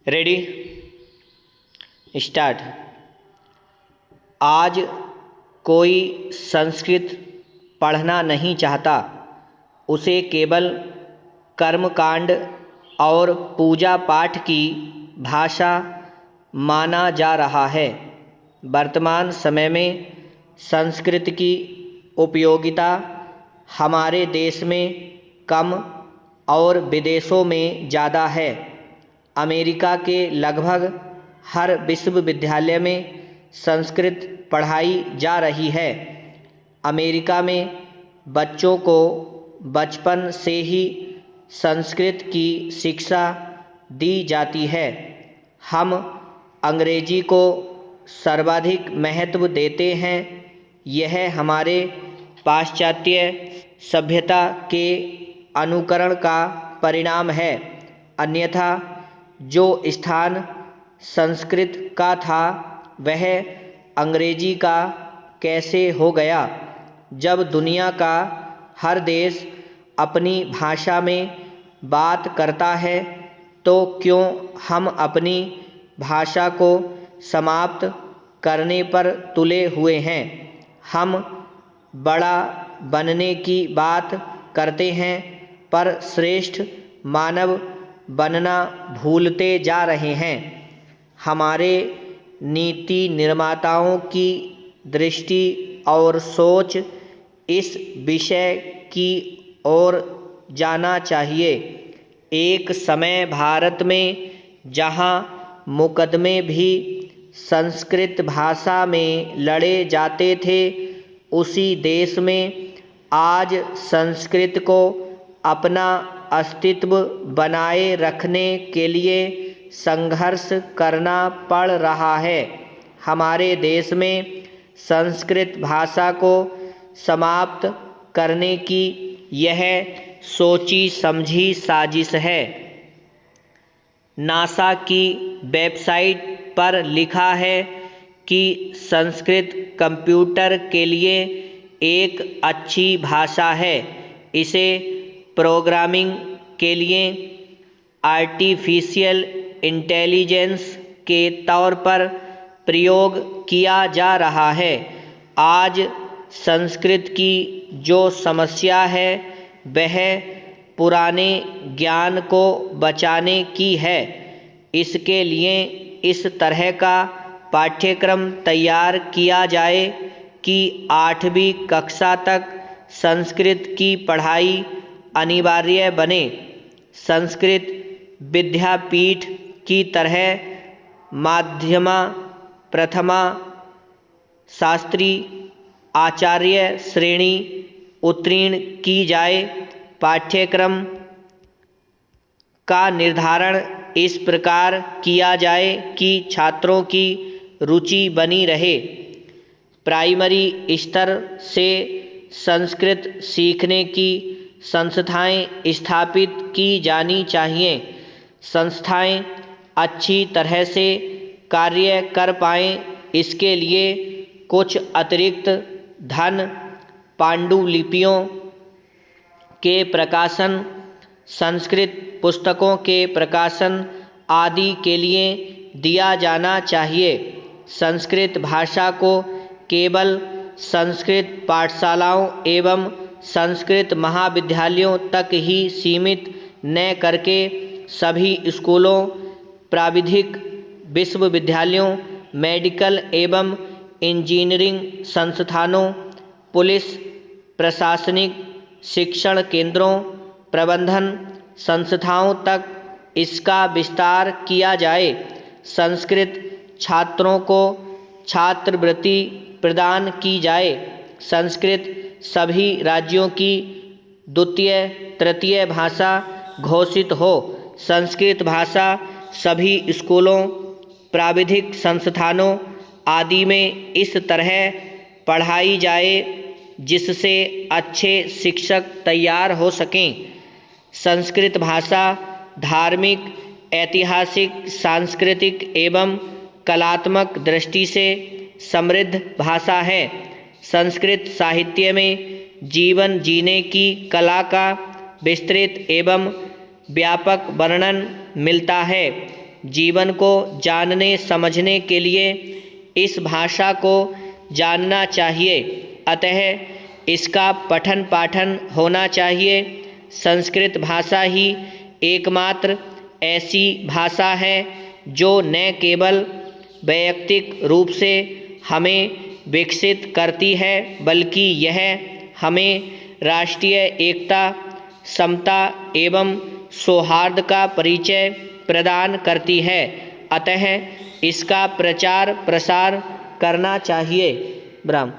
Ready start. आज कोई संस्कृत पढ़ना नहीं चाहता, उसे केवल कर्मकांड और पूजा पाठ की भाषा माना जा रहा है। वर्तमान समय में संस्कृत की उपयोगिता हमारे देश में कम और विदेशों में ज़्यादा है। अमेरिका के लगभग हर विश्वविद्यालय में संस्कृत पढ़ाई जा रही है। अमेरिका में बच्चों को बचपन से ही संस्कृत की शिक्षा दी जाती है। हम अंग्रेजी को सर्वाधिक महत्व देते हैं। यह हमारे पाश्चात्य सभ्यता के अनुकरण का परिणाम है। अन्यथा जो स्थान संस्कृत का था वह अंग्रेजी का कैसे हो गया? जब दुनिया का हर देश अपनी भाषा में बात करता है तो क्यों हम अपनी भाषा को समाप्त करने पर तुले हुए हैं? हम बड़ा बनने की बात करते हैं पर श्रेष्ठ मानव बनना भूलते जा रहे हैं। हमारे नीति निर्माताओं की दृष्टि और सोच इस विषय की ओर जाना चाहिए। एक समय भारत में जहां मुकदमे भी संस्कृत भाषा में लड़े जाते थे, उसी देश में आज संस्कृत को अपना अस्तित्व बनाए रखने के लिए संघर्ष करना पड़ रहा है। हमारे देश में संस्कृत भाषा को समाप्त करने की यह सोची समझी साजिश है। नासा की वेबसाइट पर लिखा है कि संस्कृत कंप्यूटर के लिए एक अच्छी भाषा है। इसे प्रोग्रामिंग के लिए आर्टिफिशियल इंटेलिजेंस के तौर पर प्रयोग किया जा रहा है। आज संस्कृत की जो समस्या है वह पुराने ज्ञान को बचाने की है। इसके लिए इस तरह का पाठ्यक्रम तैयार किया जाए कि 8वीं कक्षा तक संस्कृत की पढ़ाई अनिवार्य बने। संस्कृत विद्यापीठ की तरह माध्यमा, प्रथमा, शास्त्री, आचार्य श्रेणी उत्तीर्ण की जाए। पाठ्यक्रम का निर्धारण इस प्रकार किया जाए कि छात्रों की रुचि बनी रहे। प्राइमरी स्तर से संस्कृत सीखने की संस्थाएं स्थापित की जानी चाहिए। संस्थाएं अच्छी तरह से कार्य कर पाएं, इसके लिए कुछ अतिरिक्त धन पांडुलिपियों के प्रकाशन, संस्कृत पुस्तकों के प्रकाशन आदि के लिए दिया जाना चाहिए। संस्कृत भाषा को केवल संस्कृत पाठशालाओं एवं संस्कृत महाविद्यालयों तक ही सीमित न करके सभी स्कूलों, प्राविधिक विश्वविद्यालयों, मेडिकल एवं इंजीनियरिंग संस्थानों, पुलिस, प्रशासनिक शिक्षण केंद्रों, प्रबंधन संस्थाओं तक इसका विस्तार किया जाए। संस्कृत छात्रों को छात्रवृत्ति प्रदान की जाए। संस्कृत सभी राज्यों की द्वितीय तृतीय भाषा घोषित हो। संस्कृत भाषा सभी स्कूलों, प्राविधिक संस्थानों आदि में इस तरह पढ़ाई जाए जिससे अच्छे शिक्षक तैयार हो सकें। संस्कृत भाषा धार्मिक, ऐतिहासिक, सांस्कृतिक एवं कलात्मक दृष्टि से समृद्ध भाषा है। संस्कृत साहित्य में जीवन जीने की कला का विस्तृत एवं व्यापक वर्णन मिलता है। जीवन को जानने समझने के लिए इस भाषा को जानना चाहिए, अतः इसका पठन पाठन होना चाहिए। संस्कृत भाषा ही एकमात्र ऐसी भाषा है जो न केवल वैयक्तिक रूप से हमें विकसित करती है, बल्कि यह हमें राष्ट्रीय एकता, समता एवं सौहार्द का परिचय प्रदान करती है। अतः इसका प्रचार प्रसार करना चाहिए। ब्रह्म।